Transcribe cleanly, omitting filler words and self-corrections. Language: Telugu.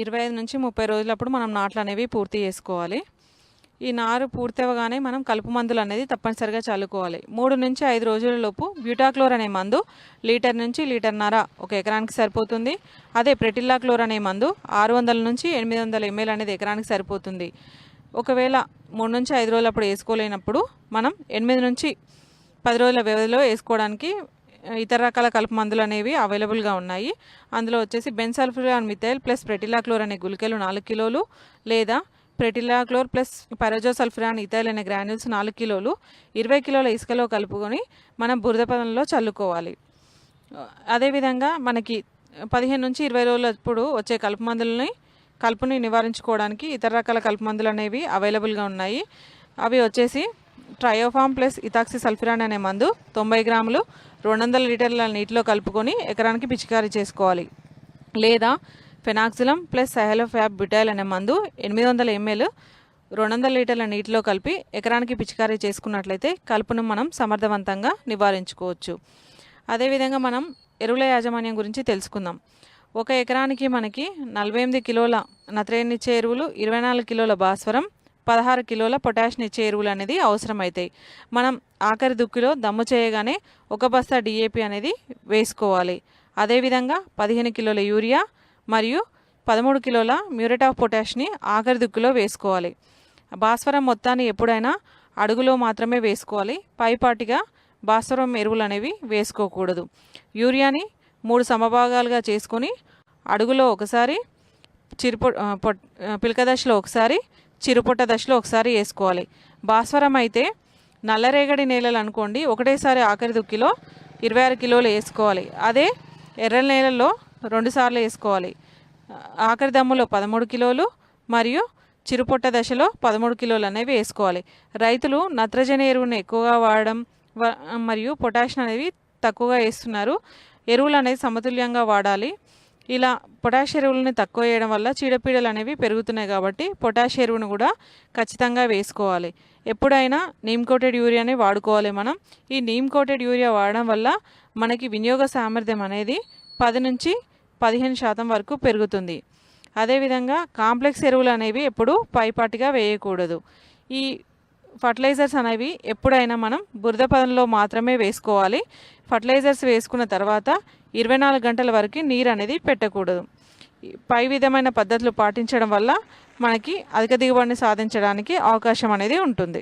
25-30 రోజులప్పుడు మనం నాట్లు అనేవి పూర్తి చేసుకోవాలి. ఈ నారు పూర్తి అవ్వగానే మనం కలుపు మందులు అనేది తప్పనిసరిగా చల్లుకోవాలి. 3-5 రోజులలోపు బ్యూటాక్లోర్ అనే మందు లీటర్ నుంచి లీటర్న్నర ఒక ఎకరానికి సరిపోతుంది. అదే ప్రెటిల్లాక్లోర్ అనే మందు 600 నుంచి 800 ml అనేది ఎకరానికి సరిపోతుంది. ఒకవేళ 3-5 రోజులప్పుడు వేసుకోలేనప్పుడు మనం 8-10 రోజుల వ్యవధిలో వేసుకోవడానికి ఇతర రకాల కలుపు మందులు అనేవి అవైలబుల్గా ఉన్నాయి. అందులో వచ్చేసి బెన్సల్ఫ్యూరాన్ మిథైల్ ప్లస్ ప్రెటిల్లాక్లోర్ అనే గుళికలు 4 కిలోలు, లేదా ప్రెటిల్లాక్లోర్ ప్లస్ పైరోజోసల్ఫ్యూరాన్ ఇథైల్ అనే గ్రాన్యూల్స్ 4 కిలోలు 20 కిలోల ఇసుకలో కలుపుకొని మనం బురద పొలంలో చల్లుకోవాలి. అదేవిధంగా మనకి 15-20 రోజులప్పుడు వచ్చే కలుపుని నివారించుకోవడానికి ఇతర రకాల కలుపు మందులు అనేవి అవైలబుల్గా ఉన్నాయి. అవి వచ్చేసి ట్రయోఫామ్ ప్లస్ ఇథాక్సి సల్ఫ్యూరాన్ అనే మందు 90 గ్రాములు 200 లీటర్ల నీటిలో కలుపుకొని ఎకరానికి పిచికారీ చేసుకోవాలి. లేదా ఫెనాక్సిలం ప్లస్ సహెలోఫ్యాబ్ బ్యూటైల్ అనే మందు 800 ml 200 లీటర్ల నీటిలో కలిపి ఎకరానికి పిచికారీ చేసుకున్నట్లయితే కలుపును మనం సమర్థవంతంగా నివారించుకోవచ్చు. అదేవిధంగా మనం ఎరువుల యాజమాన్యం గురించి తెలుసుకుందాం. ఒక ఎకరానికి మనకి 48 కిలోల నత్రజని ఇచ్చే ఎరువులు, 24 కిలోల భాస్వరం, 16 కిలోల పొటాషియం ఇచ్చే ఎరువులు అనేది అవసరమవుతాయి. మనం ఆఖరి దుక్కిలో దమ్ము చేయగానే 1 బస్తా DAP అనేది వేసుకోవాలి. అదేవిధంగా 15 కిలోల యూరియా మరియు 13 కిలోల మ్యూరేట్ ఆఫ్ పొటాష్ని ఆఖరి దుక్కిలో వేసుకోవాలి. భాస్వరం మొత్తాన్ని ఎప్పుడైనా అడుగులో మాత్రమే వేసుకోవాలి. పైపాటిగా భాస్వరం ఎరువులు అనేవి వేసుకోకూడదు. యూరియాని 3 సమభాగాలుగా చేసుకొని అడుగులో ఒకసారి, పిలక దశలో ఒకసారి, చిరుపొట్ట దశలో ఒకసారి వేసుకోవాలి. భాస్వరం అయితే నల్లరేగడి నేలలు అనుకోండి, ఒకటేసారి ఆఖరి దుక్కిలో 26 కిలోలు వేసుకోవాలి. అదే ఎర్ర నేలల్లో 2 సార్లు వేసుకోవాలి. ఆఖరి దమ్ములో 13 కిలోలు మరియు చిరుపొట్ట దశలో 13 కిలోలు అనేవి వేసుకోవాలి. రైతులు నత్రజని ఎరువును ఎక్కువగా వాడడం మరియు పొటాషియం అనేవి తక్కువగా వేస్తున్నారు. ఎరువులు అనేది సమతుల్యంగా వాడాలి. ఇలా పొటాష్ ఎరువులని తక్కువ వేయడం వల్ల చీడపీడలు అనేవి పెరుగుతున్నాయి. కాబట్టి పొటాష్ ఎరువును కూడా ఖచ్చితంగా వేసుకోవాలి. ఎప్పుడైనా నీమ్ కోటెడ్ యూరియాని వాడుకోవాలి. మనం ఈ నీమ్ కోటెడ్ యూరియా వాడడం వల్ల మనకి వినియోగ సామర్థ్యం అనేది 10-15% వరకు పెరుగుతుంది. అదేవిధంగా కాంప్లెక్స్ ఎరువులు అనేవి ఎప్పుడు పైపాటిగా వేయకూడదు. ఈ ఫర్టిలైజర్స్ అనేవి ఎప్పుడైనా మనం బురద పొలంలో మాత్రమే వేసుకోవాలి. ఫర్టిలైజర్స్ వేసుకున్న తర్వాత 24 గంటల వరకు నీరు అనేది పెట్టకూడదు. పై విధమైన పద్ధతులు పాటించడం వల్ల మనకి అధిక దిగుబడిని సాధించడానికి అవకాశం అనేది ఉంటుంది.